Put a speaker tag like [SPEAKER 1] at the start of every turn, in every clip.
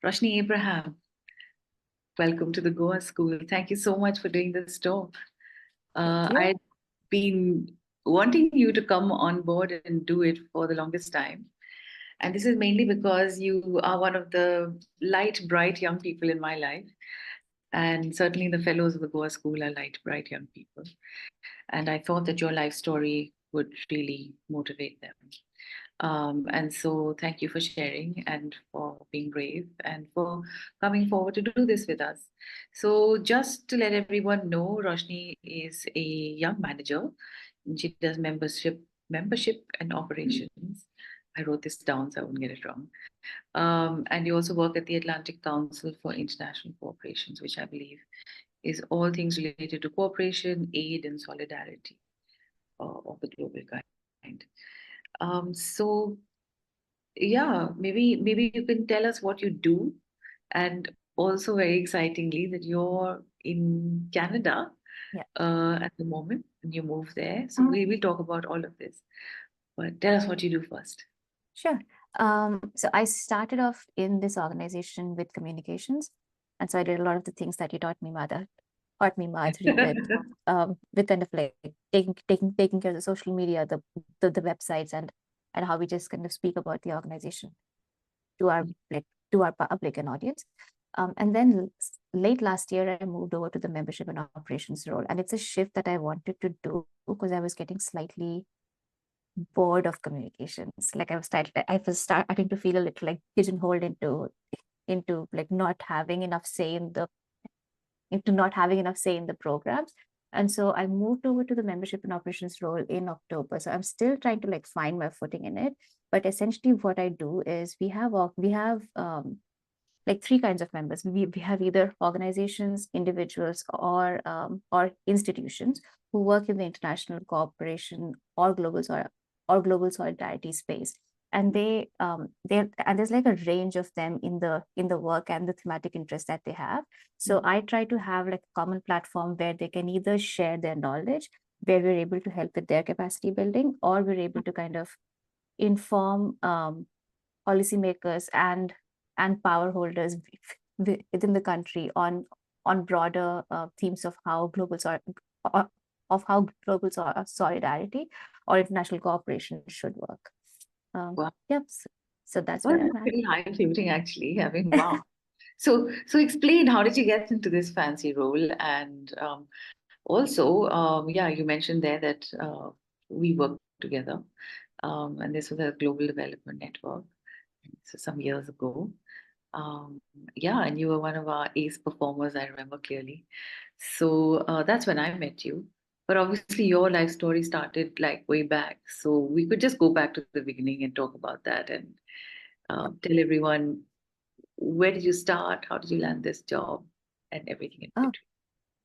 [SPEAKER 1] Raushni Abraham, welcome to the Goa School. Thank you so much for doing this talk.
[SPEAKER 2] Thank you.
[SPEAKER 1] I've been wanting you to come on board and do it for the longest time. And this is mainly because you are one of the light, bright young people in my life. And certainly the fellows of the Goa School are light, bright young people. And I thought that your life story would really motivate them. And so thank you for sharing and for being brave and for coming forward to do this with us. So just to let everyone know, Roshni is a young manager. And she does membership and operations. I wrote this down so I wouldn't get it wrong. And you also work at the Atlantic Council for International Cooperations, which I believe is all things related to cooperation, aid, and solidarity of the global kind. So yeah, maybe you can tell us what you do, and also very excitingly that you're in Canada
[SPEAKER 2] Yeah.
[SPEAKER 1] at the moment, and you moved there. So we will talk about all of this. But tell us what you do first.
[SPEAKER 2] Sure. So I started off in this organization with communications. And so I did a lot of the things that you taught me, Madhuri, with kind of like taking care of the social media, the websites and how we just kind of speak about the organization to our public and audience. And then late last year, I moved over to the membership and operations role. And it's a shift that I wanted to do because I was getting slightly bored of communications. Like I was starting to feel a little like pigeonholed into like not having enough say in the programs. And so I moved over to the membership and operations role in October. So I'm still trying to like find my footing in it. But essentially what I do is we have like three kinds of members. We have either organizations, individuals, or institutions who work in the international cooperation or global solidarity space. And there's like a range of them in the work and the thematic interest that they have. So I try to have like a common platform where they can either share their knowledge, where we're able to help with their capacity building, or we're able to kind of inform policymakers and power holders within the country on broader themes of how solidarity or international cooperation should work.
[SPEAKER 1] Wow.
[SPEAKER 2] Yep. So that's
[SPEAKER 1] Well,
[SPEAKER 2] where I'm
[SPEAKER 1] that's
[SPEAKER 2] at.
[SPEAKER 1] pretty high-fiving, actually. I mean, wow. So explain, how did you get into this fancy role? And also, yeah, you mentioned there that we worked together, and this was a global development network. So some years ago. Um, yeah, and you were one of our ace performers, I remember clearly. So that's when I met you. But obviously, your life story started like way back. So we could just go back to the beginning and talk about that and tell everyone, where did you start? How did you land this job? And everything in
[SPEAKER 2] Oh,
[SPEAKER 1] between.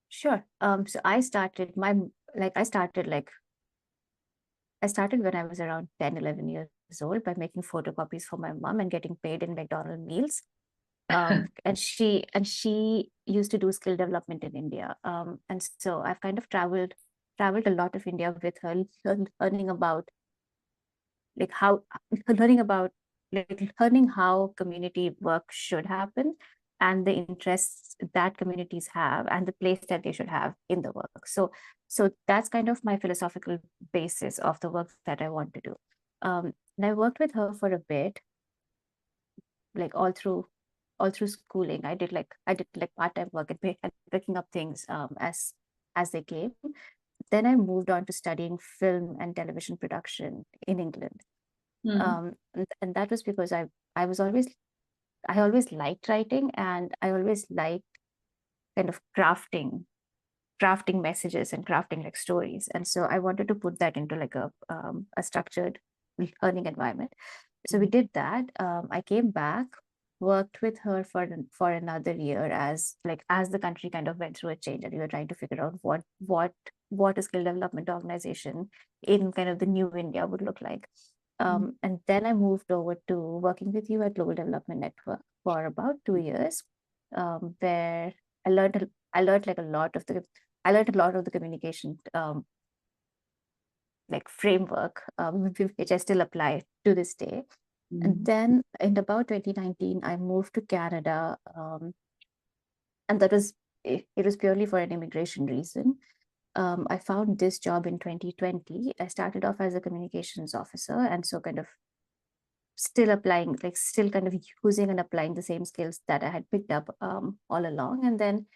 [SPEAKER 2] sure. So I started when I was around 10, 11 years old by making photocopies for my mom and getting paid in McDonald's meals. And she used to do skill development in India. And so I've kind of traveled a lot of India with her, learning about like how learning how community work should happen and the interests that communities have and the place that they should have in the work. So that's kind of my philosophical basis of the work that I want to do. And I worked with her for a bit, like all through schooling. I did like part-time work and picking up things as they came. Then I moved on to studying film and television production in England. And that was because I always liked writing, and I always liked kind of crafting messages and crafting like stories. And so I wanted to put that into like a structured learning environment. So we did that. I came back, worked with her for another year as the country kind of went through a change, and we were trying to figure out what a skill development organization in kind of the new India would look like. And then I moved over to working with you at Global Development Network for about 2 years, where I learned a lot of the communication like framework, which I still apply to this day. And then in about 2019, I moved to Canada. And that was, it was purely for an immigration reason. I found this job in 2020. I started off as a communications officer. And so kind of still applying, like still kind of using and applying the same skills that I had picked up all along. And then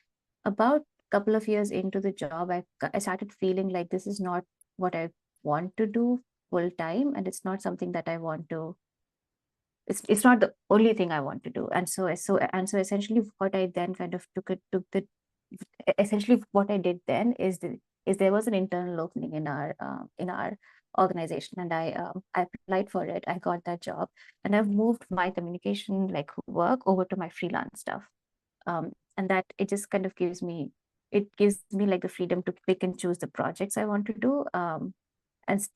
[SPEAKER 2] about a couple of years into the job, I started feeling like this is not what I want to do full time. And it's not something that I want to, it's not the only thing I want to do. And so essentially what I then kind of took the essentially what I did then is there was an internal opening in our organization, and I applied for it. I got that job, and I've moved my communication like work over to my freelance stuff. And that it just kind of gives me like the freedom to pick and choose the projects I want to do. And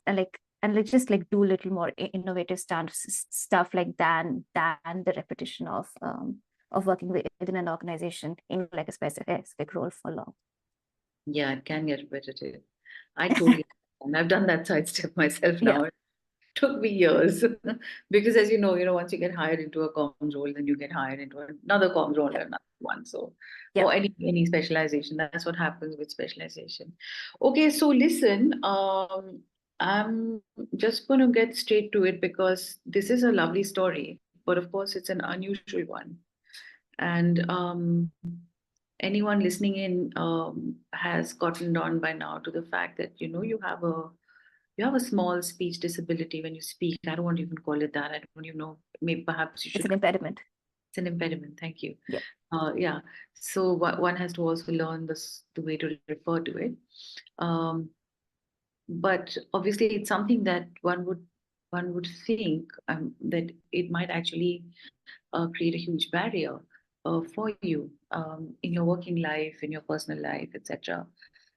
[SPEAKER 2] like just like do a little more innovative stuff like than the repetition of working within an organization in like a specific role for long.
[SPEAKER 1] Yeah, it can get repetitive. I totally and I've done that sidestep myself
[SPEAKER 2] Yeah.
[SPEAKER 1] now. It took me years because as once you get hired into a comms role, then you get hired into another comms role and another one. So
[SPEAKER 2] Yeah.
[SPEAKER 1] or any specialization. That's what happens with specialization. Okay, so listen, I'm just gonna get straight to it because this is a lovely story, but of course it's an unusual one. And anyone listening in has gotten on by now to the fact that you have a small speech disability when you speak. I don't want to even call it that. I don't even know. Maybe perhaps you should.
[SPEAKER 2] It's an impediment.
[SPEAKER 1] It's an impediment. Thank you.
[SPEAKER 2] Yeah.
[SPEAKER 1] Yeah. So one has to also learn the way to refer to it. Um, but obviously, it's something that one would think that it might actually create a huge barrier for you in your working life, in your personal life, etc.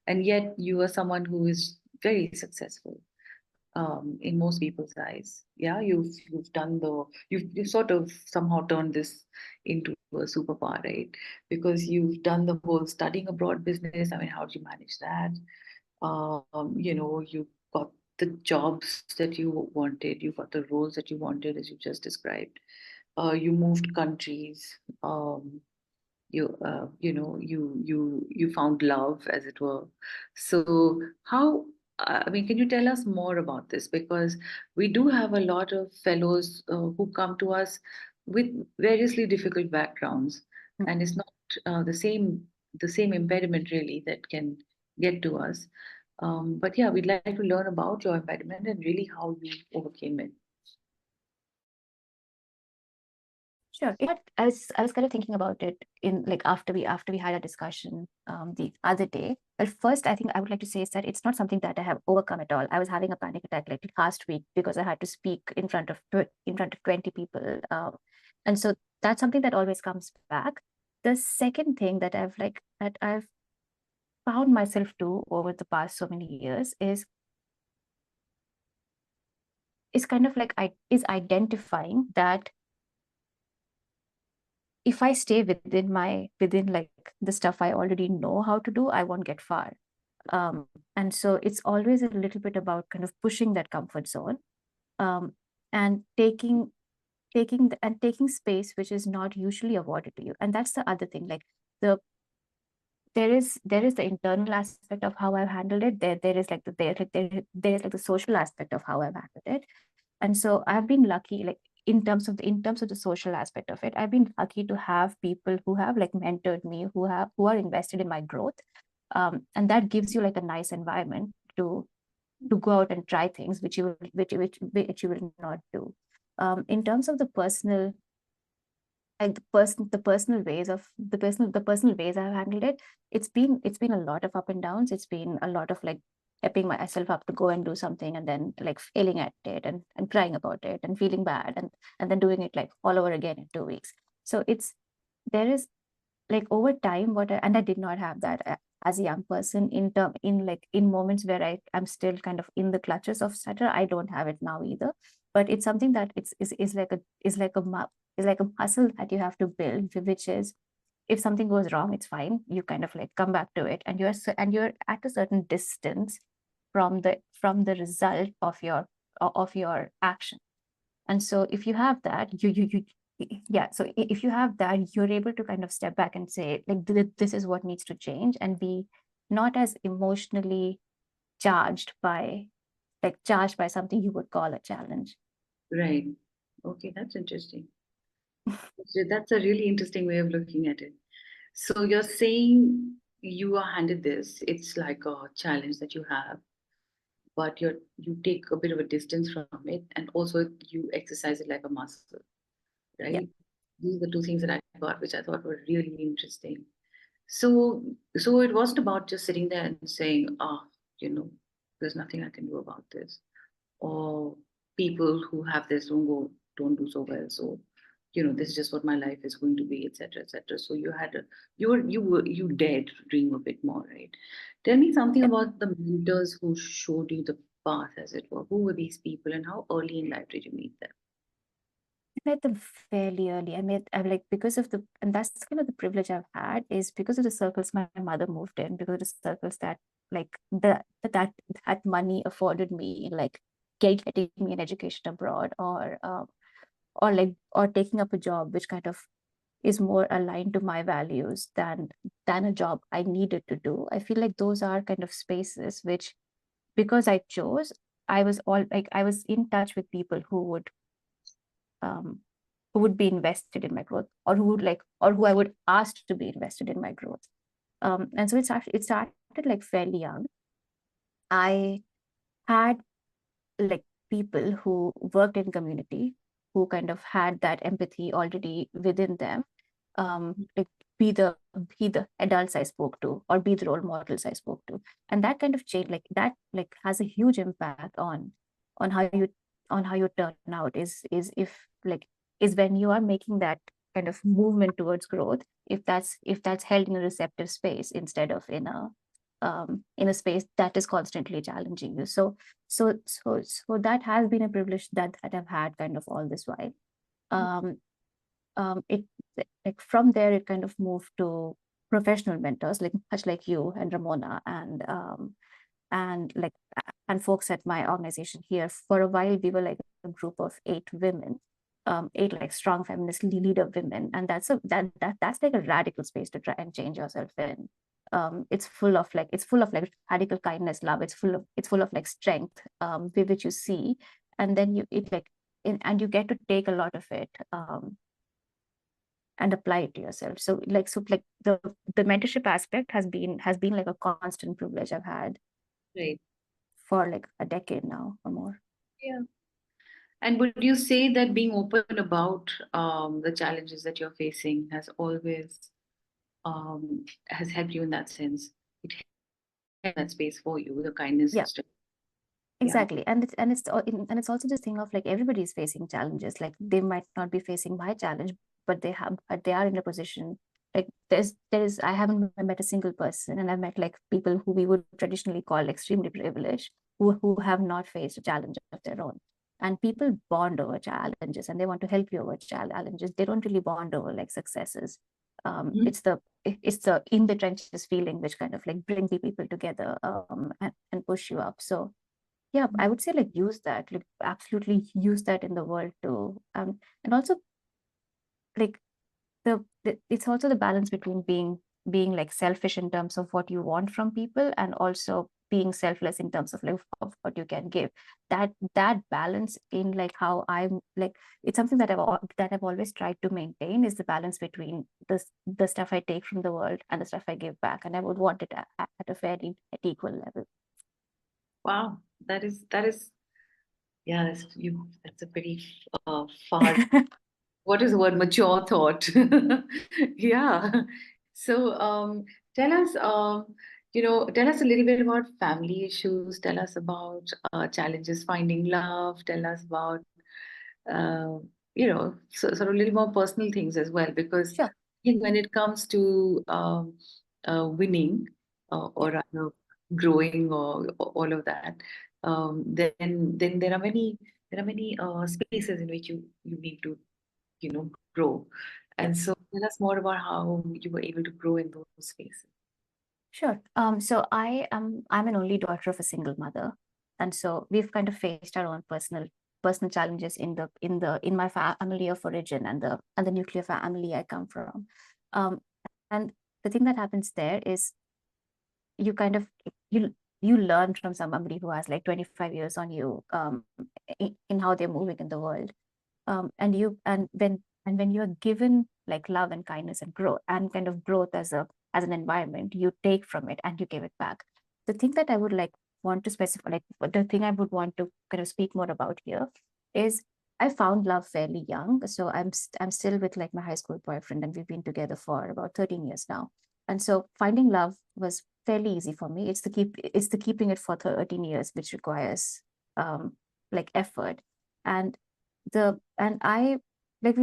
[SPEAKER 1] And yet, you are someone who is very successful in most people's eyes. Yeah, you've done you've sort of somehow turned this into a superpower, right? Because you've done the whole studying abroad business. I mean, how do you manage that? You got the jobs that you wanted, you got the roles that you wanted, as you just described. You moved countries. You found love, as it were. So how? I mean, can you tell us more about this? Because we do have a lot of fellows who come to us with variously difficult backgrounds,
[SPEAKER 2] Mm.
[SPEAKER 1] and it's not the same impediment really that can get to us. But yeah, we'd like to learn about your impediment and really how you overcame it.
[SPEAKER 2] Sure. I was kind of thinking about it in like after we had a discussion the other day. But first, I think I would like to say is that it's not something that I have overcome at all. I was having a panic attack like last week because I had to speak in front of 20 people, and so that's something that always comes back. The second thing that I've found myself do over the past so many years is kind of like is identifying that if I stay within like the stuff I already know how to do, I won't get far. And so it's always a little bit about kind of pushing that comfort zone, um, and taking space which is not usually awarded to you. And that's the other thing. Like the there is the internal aspect of how I've handled it. There is like there is like the social aspect of how I've handled it. And so I've been lucky, like in terms of the social aspect of it, I've been lucky to have people who have like mentored me, who are invested in my growth. And that gives you like a nice environment to go out and try things which you will not do. In terms of the personal, like the personal ways of the personal ways I've handled it, it's been a lot of up and downs. It's been a lot of like pepping myself up to go and do something and then like failing at it and crying about it and feeling bad and then doing it like all over again in 2 weeks. So there is like over time and I did not have that as a young person in moments where I'm still kind of in the clutches of stutter. I don't have it now either, but it's something that is like a muscle that you have to build, which is if something goes wrong, it's fine. You kind of like come back to it, and you're at a certain distance from the result of your action. And so if you have that, yeah, so if you have that, you're able to kind of step back and say, like, this is what needs to change, and be not as emotionally charged by something you would call a challenge.
[SPEAKER 1] Right. Okay, that's interesting. So that's a really interesting way of looking at it. So you're saying you are handed this, it's like a challenge that you have, but you take a bit of a distance from it, and also you exercise it like a muscle,
[SPEAKER 2] Yeah.
[SPEAKER 1] right? These are the two things that I got, which I thought were really interesting. So, so it wasn't about just sitting there and saying, "Ah, you know, there's nothing I can do about this," or people who have this don't do so well. So, this is just what my life is going to be, etc., etc. So you dared to dream a bit more, right? Tell me something
[SPEAKER 2] Yeah.
[SPEAKER 1] about the mentors who showed you the path, as it were. Who were these people, and how early in life did you meet them?
[SPEAKER 2] I met them fairly early. I'm like, because of and that's kind of the privilege I've had, is because of the circles my mother moved in, because of the circles that, like, that money afforded me, like getting me an education abroad, or taking up a job which kind of is more aligned to my values than a job I needed to do. I feel like those are kind of spaces which, because I chose, I was in touch with people um who would be invested in my growth, or who I would ask to be invested in my growth. And so it started like fairly young. I had, like, people who worked in community, who kind of had that empathy already within them, like, be the adults I spoke to, or be the role models I spoke to. And that kind of change, like that, like, has a huge impact on how you turn out, is when you are making that kind of movement towards growth, if that's held in a receptive space, instead of in a space that is constantly challenging you. So that has been a privilege that I've had kind of all this while. Um, it Like, from there, it kind of moved to professional mentors, like much like you and Ramona, and folks at my organization here. For a while, we were like a group of 8 women, 8 like strong feminist leader women, and that's like a radical space to try and change yourself in. It's full of like radical kindness, love. It's full of like strength, with which you see, and then and you get to take a lot of it, and apply it to yourself. So the mentorship aspect has been like a constant privilege I've had
[SPEAKER 1] Right.
[SPEAKER 2] for like a decade now or more.
[SPEAKER 1] Yeah. And would you say that being open about the challenges that you're facing has helped you in that sense? It held that space for you, the kindness
[SPEAKER 2] Yeah,
[SPEAKER 1] and strength. Yeah.
[SPEAKER 2] exactly. And it's also this thing of, like, everybody's facing challenges. Like, they might not be facing my challenge, but they are in a position, like, there is I haven't met a single person, and I've met, like, people who we would traditionally call extremely privileged, who have not faced a challenge of their own. And people bond over challenges, and they want to help you over challenges. They don't really bond over, like, successes.
[SPEAKER 1] Mhm.
[SPEAKER 2] It's the in the trenches feeling which kind of like bring the people together, and push you up. So yeah, I would say, like, use that, like, absolutely use that in the world too. And also, like, it's also the balance between being like selfish in terms of what you want from people, and also being selfless in terms of, like, of what you can give. That balance, in like how I'm like, it's something that I've always tried to maintain, is the balance between the stuff I take from the world and the stuff I give back, and I would want it at a fairly at equal level.
[SPEAKER 1] Wow, that is yeah, that's a pretty far, what is the word, mature thought. Yeah. So tell us tell us a little bit about family issues, tell us about challenges finding love, tell us about uh, sort of a little more personal things as well, because
[SPEAKER 2] Sure.
[SPEAKER 1] I think when it comes to winning,
[SPEAKER 2] Yeah.
[SPEAKER 1] or rather growing, or all of that, then there are many spaces in which you need to grow. And
[SPEAKER 2] Yes.
[SPEAKER 1] so tell us more about how you were able to grow in those spaces.
[SPEAKER 2] Sure. So I'm an only daughter of a single mother, and so we've kind of faced our own personal personal challenges in my family of origin and the nuclear family I come from. And the thing that happens there is you kind of you learn from somebody who has like 25 years on you, in how they're moving in the world. And when you're given like love and kindness and growth and kind of growth as an environment, you take from it and you give it back. The thing that I would like want to specify, like the thing I would want to kind of speak more about here is I found love fairly young. So I'm still with like my high school boyfriend, and we've been together for about 13 years now. And so finding love was fairly easy for me. It's the keeping it for 13 years, which requires like effort. And I like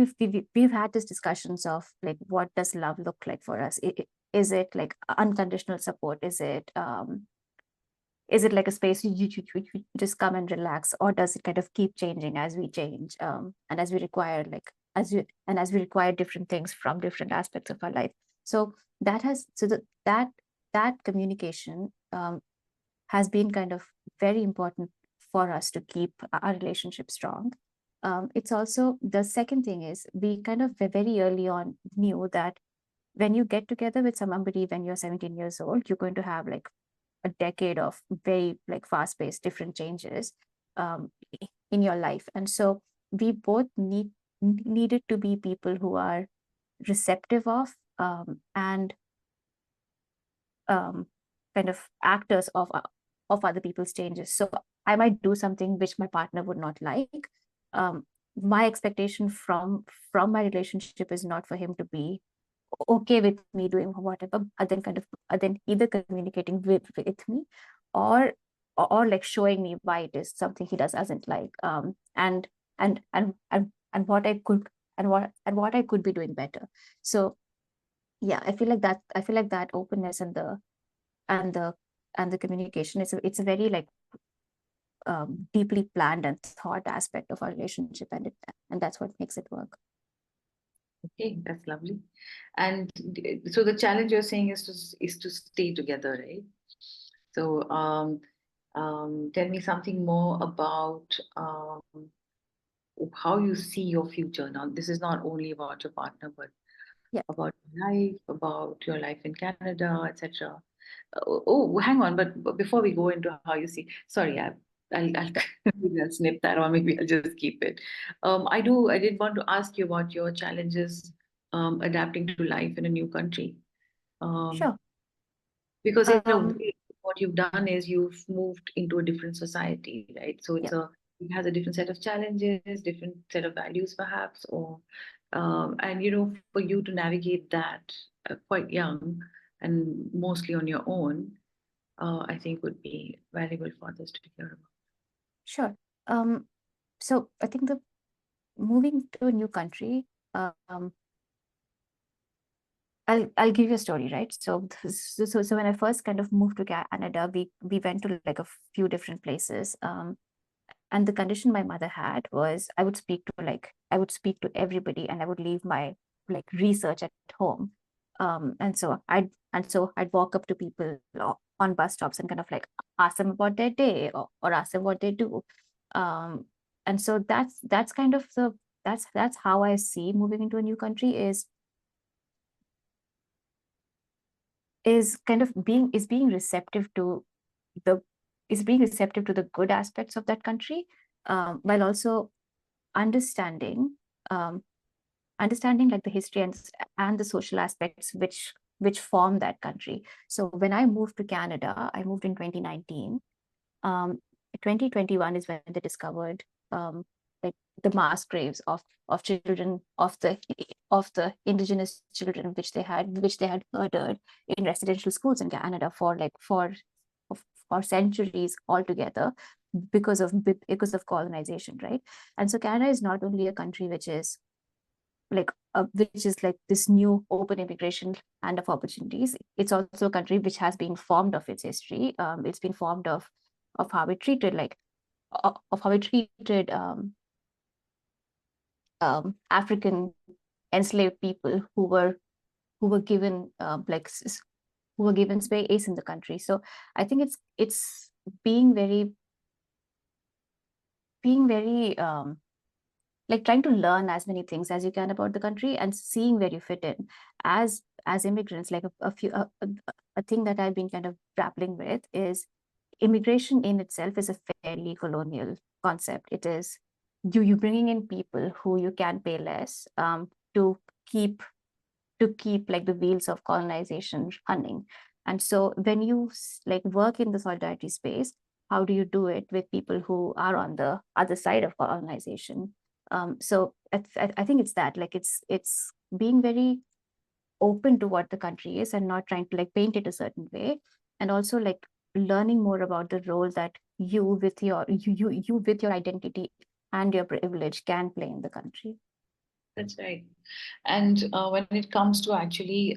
[SPEAKER 2] we've had these discussions of like, what does love look like for us? Is it like unconditional support? Is it like a space you just come and relax, or does it kind of keep changing as we change, and as we require as we require different things from different aspects of our life? So that communication has been kind of very important for us to keep our relationship strong. It's also, the second thing is, we kind of very early on knew that when you get together with somebody when you're 17 years old, you're going to have like a decade of very like fast-paced different changes in your life. And so we both needed to be people who are receptive of, and kind of actors of other people's changes. So I might do something which my partner would not like. My expectation from my relationship is not for him to be okay with me doing whatever, but then either communicating with me, or like showing me why it is something he doesn't like, and what I could what I could be doing better. So yeah, I feel like that openness and the communication, it's a very like deeply planned and thought aspect of our relationship, and that's what makes it work.
[SPEAKER 1] Okay, that's lovely. And so the challenge you're saying is to stay together, right? So tell me something more about how you see your future. Now, this is not only about your partner, but
[SPEAKER 2] Yeah,
[SPEAKER 1] about life, about your life in Canada, etc. Hang on, but before we go into how you see, sorry, I'll maybe I'll snip that, or maybe I'll just keep it. I did want to ask you about your challenges adapting to life in a new country. Um,
[SPEAKER 2] sure.
[SPEAKER 1] because in a
[SPEAKER 2] um
[SPEAKER 1] way, what you've done is you've moved into a different society, right? So
[SPEAKER 2] yeah,
[SPEAKER 1] it has a different set of challenges, different set of values, perhaps, or and for you to navigate that quite young and mostly on your own, I think would be valuable for others to hear about.
[SPEAKER 2] sure. So I think the moving to a new country, um I'll give you a story, right? So when I first kind of moved to Canada, we went to like a few different places. And the condition my mother had was, I would speak to everybody, and I would leave my like research at home. And so I'd walk up to people on bus stops and kind of like ask them about their day, or ask them what they do. Um, and so that's kind of that's how I see moving into a new country is kind of being receptive to the the good aspects of that country, while also understanding um, understanding like the history and the social aspects which form that country. So when I moved to Canada, I moved in 2019. 2021 is when they discovered like the mass graves of children of the indigenous children which they had murdered in residential schools in Canada for centuries altogether, because of colonization, right? And so Canada is not only a country which is like this new open immigration land of opportunities. It's also a country which has been formed of its history. It's been formed of how it treated African enslaved people who were given who were given space in the country. So I think it's being very being very like trying to learn as many things as you can about the country and seeing where you fit in as immigrants. Like a thing that I've been kind of grappling with is immigration in itself is a fairly colonial concept. It is you bringing in people who you can pay less to keep like the wheels of colonization running. And so when you like work in the solidarity space, how do you do it with people who are on the other side of colonization? So I think it's that, like it's being very open to what the country is and not trying to like paint it a certain way, and also like learning more about the role that you with your you with your identity and your privilege can play in the country.
[SPEAKER 1] That's right. And when it comes to actually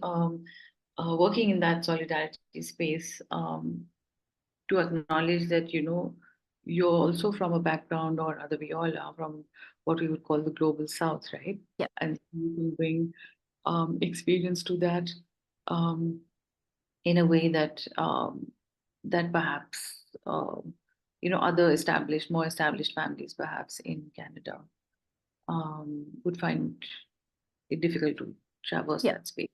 [SPEAKER 1] working in that solidarity space, to acknowledge that, you're also from a background, or other, we all are from what we would call the global south, right?
[SPEAKER 2] Yeah.
[SPEAKER 1] And you can bring experience to that, um, in a way that that perhaps other more established families perhaps in Canada would find it difficult to traverse
[SPEAKER 2] Yeah.
[SPEAKER 1] that space.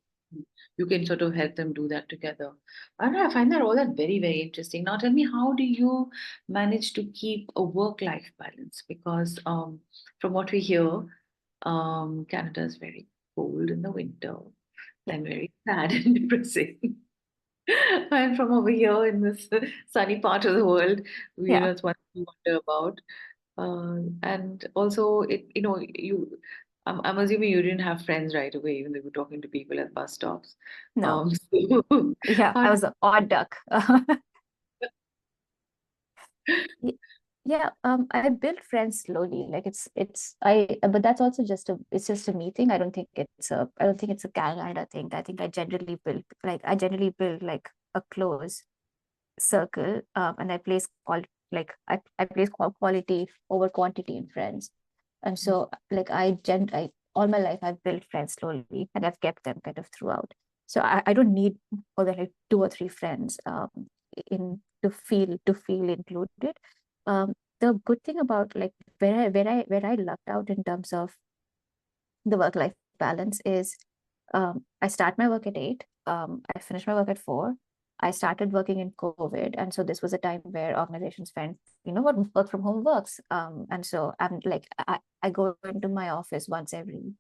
[SPEAKER 1] You can sort of help them do that together. I don't know, I find that all that very, very interesting. Now tell me, how do you manage to keep a work-life balance? Because from what we hear, Canada is very cold in the winter
[SPEAKER 2] Yeah.
[SPEAKER 1] and very sad and depressing. I'm from over here in this sunny part of the world.
[SPEAKER 2] Yeah.
[SPEAKER 1] It's what we wonder about. And also, I'm assuming you didn't have friends right away, even though you were talking to people at bus stops.
[SPEAKER 2] No.
[SPEAKER 1] So
[SPEAKER 2] Yeah,
[SPEAKER 1] how
[SPEAKER 2] I
[SPEAKER 1] did
[SPEAKER 2] was an odd duck. Yeah, I built friends slowly. Like but that's also it's just a me thing. I don't think it's a Canada thing. I think I generally build like a close circle, and I place quality over quantity in friends. And so like I all my life I've built friends slowly and I've kept them kind of throughout. So I don't need more than like two or three friends in to feel included. The good thing about like where I lucked out in terms of the work-life balance is I start my work at 8, I finish my work at 4. I started working in COVID. And so this was a time where organizations went, you know what, work from home works. And so I go into my office once every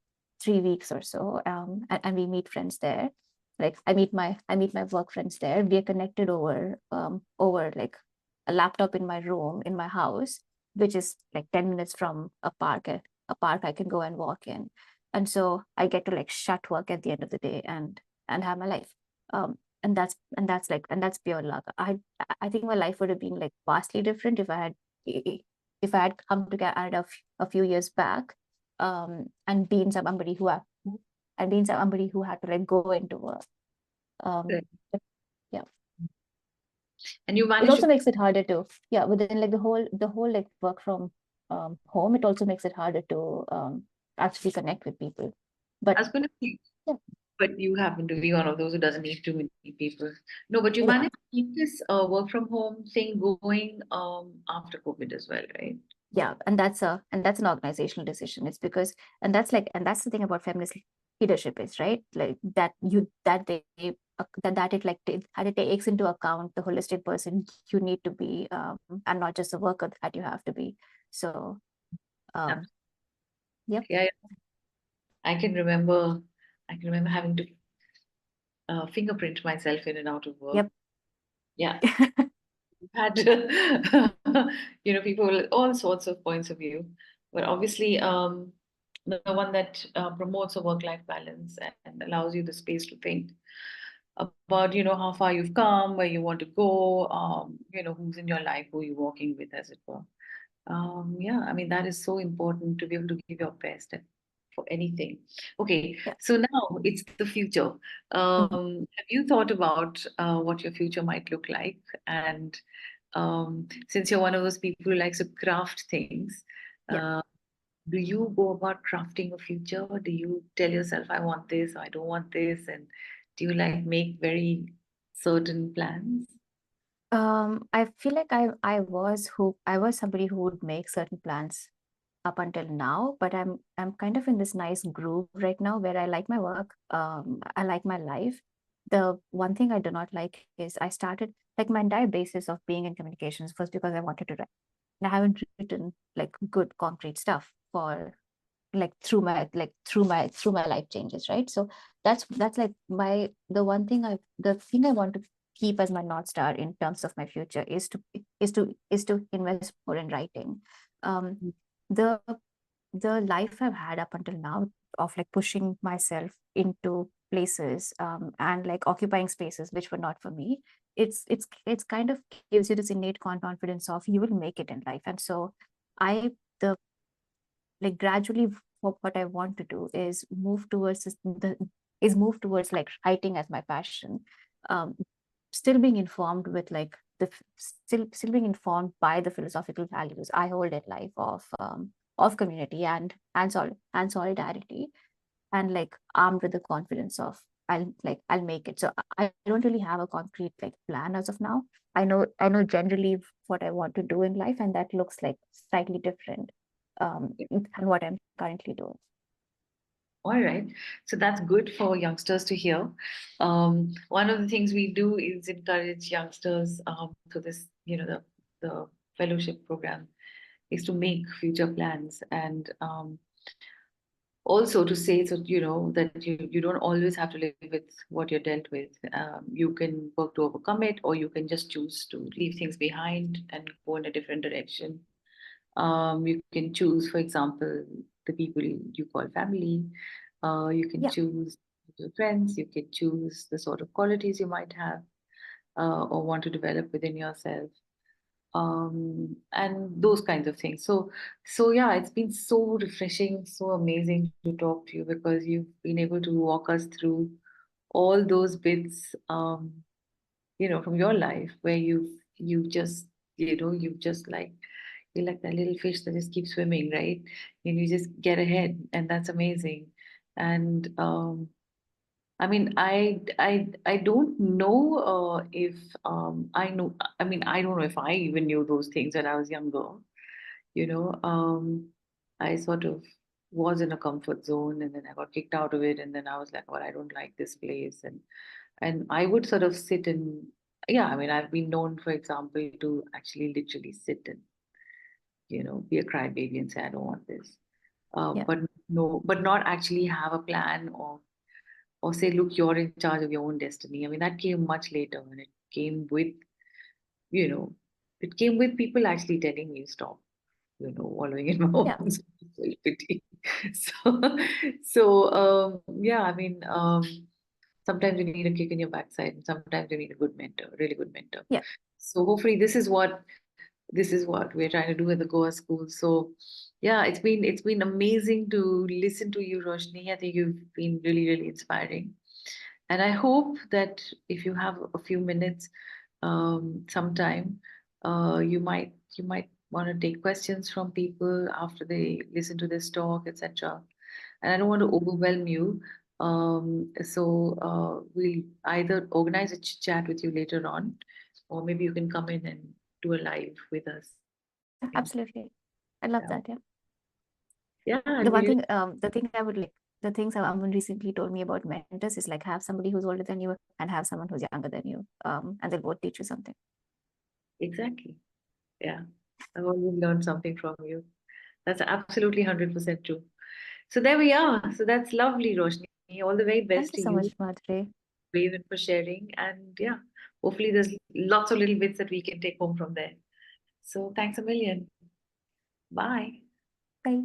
[SPEAKER 2] 3 weeks or so, and we meet friends there. Like I meet my work friends there. We are connected over like a laptop in my room, in my house, which is like 10 minutes from a park I can go and walk in. And so I get to like shut work at the end of the day and have my life. And that's pure luck. I think my life would have been like vastly different if I had come to Canada a few years back, and been somebody who had to like go into work. um but yeah,
[SPEAKER 1] and you
[SPEAKER 2] it
[SPEAKER 1] managed
[SPEAKER 2] also
[SPEAKER 1] to.
[SPEAKER 2] makes it harder to, yeah, within like the whole like work from home, it also makes it harder to actually connect with people.
[SPEAKER 1] I
[SPEAKER 2] But
[SPEAKER 1] was going to say,
[SPEAKER 2] yeah,
[SPEAKER 1] but you happen to be one of those who doesn't need too many people. No, but you
[SPEAKER 2] yeah,
[SPEAKER 1] managed to keep this work from home thing going after COVID as well, right?
[SPEAKER 2] yeah. And that's an organizational decision. It's because, and that's the thing about feminist leadership is, right, like that you that they that it like that it takes into account the holistic person you need to be, and not just the worker that you have to be. So um
[SPEAKER 1] Absolutely.
[SPEAKER 2] yep.
[SPEAKER 1] Yeah, yeah. I can remember. I can remember having to fingerprint myself in and out of work.
[SPEAKER 2] Yep.
[SPEAKER 1] Yeah, had people with all sorts of points of view, but obviously the one that promotes a work-life balance and allows you the space to think about how far you've come, where you want to go, who's in your life, who you're walking with, as it were. Yeah, I mean, that is so important, to be able to give your best for anything. Okay,
[SPEAKER 2] Yeah.
[SPEAKER 1] so now it's the future.
[SPEAKER 2] Mhm.
[SPEAKER 1] Have you thought about what your future might look like? And since you're one of those people who likes to craft things,
[SPEAKER 2] Yeah.
[SPEAKER 1] uh, do you go about crafting a future? Do you tell yourself, I want this, or I don't want this? And do you like make very certain plans?
[SPEAKER 2] I feel like I was somebody who would make certain plans up until now, but I'm kind of in this nice groove right now where I like my work. I like my life. The one thing I do not like is I started like my entire basis of being in communications was because I wanted to write. And I haven't written like good concrete stuff for like through my life changes, right? So that's like the thing I want to keep as my North Star in terms of my future is to invest more in writing. um the the life I've had up until now of like pushing myself into places and like occupying spaces which were not for me, it's kind of gives you this innate confidence of you will make it in life. And so I the like gradually what I want to do is move towards like writing as my passion, um, still being informed with like still being informed by the philosophical values I hold in life of community and solidarity, and like armed with the confidence of I'll make it. So I don't really have a concrete like plan as of now. I know generally what I want to do in life, and that looks like slightly different than what I'm currently doing.
[SPEAKER 1] All right. So that's good for youngsters to hear. One of the things we do is encourage youngsters through this, the fellowship program is to make future plans and also to say so that you don't always have to live with what you're dealt with. You can work to overcome it, or you can just choose to leave things behind and go in a different direction. You can choose, for example, the people you call family. You can
[SPEAKER 2] Yeah,
[SPEAKER 1] choose your friends. You can choose the sort of qualities you might have or want to develop within yourself, and those kinds of things. So yeah, it's been so refreshing, so amazing to talk to you because you've been able to walk us through all those bits, from your life where you just, you've just like you're like that little fish that just keeps swimming, right? And you just get ahead, and that's amazing. And I mean, I don't know if I know. I mean, I don't know if I even knew those things when I was younger. You know, I sort of was in a comfort zone, and then I got kicked out of it, and then I was like, well, I don't like this place, and I would sort of sit and yeah. I mean, I've been known, for example, to actually literally sit and be a crybaby and say, I don't want this.
[SPEAKER 2] yeah,
[SPEAKER 1] But no, but not actually have a plan or say, look, you're in charge of your own destiny. I mean, that came much later, and you know, it came with people actually telling me stop, wallowing in my
[SPEAKER 2] yeah,
[SPEAKER 1] own self-pity. So, so yeah, I mean, sometimes you need a kick in your backside, and sometimes you need a good mentor, a really good mentor.
[SPEAKER 2] yeah.
[SPEAKER 1] So hopefully, this is what we're trying to do at the Goa school. So yeah, it's been amazing to listen to you, Roshni. I think you've been really, really inspiring. And I hope that if you have a few minutes sometime, you might want to take questions from people after they listen to this talk, etc. And I don't want to overwhelm you. So we'll either organize a chat with you later on, or maybe you can come in and do a live with us.
[SPEAKER 2] Absolutely, I love
[SPEAKER 1] Yeah,
[SPEAKER 2] that. Yeah.
[SPEAKER 1] yeah,
[SPEAKER 2] The
[SPEAKER 1] and
[SPEAKER 2] one
[SPEAKER 1] we
[SPEAKER 2] thing, the thing I would like, the things someone recently told me about mentors is like have somebody who's older than you and have someone who's younger than you, and they'll both teach you something.
[SPEAKER 1] exactly. Yeah, I've always learned something from you. That's absolutely 100% true. So there we are. So that's lovely, Roshni. All the very
[SPEAKER 2] Thank
[SPEAKER 1] best
[SPEAKER 2] you
[SPEAKER 1] to
[SPEAKER 2] so
[SPEAKER 1] you,
[SPEAKER 2] much, Madhuri.
[SPEAKER 1] brave and for sharing. And yeah, hopefully there's lots of little bits that we can take home from there. So thanks a million. Bye.
[SPEAKER 2] Bye.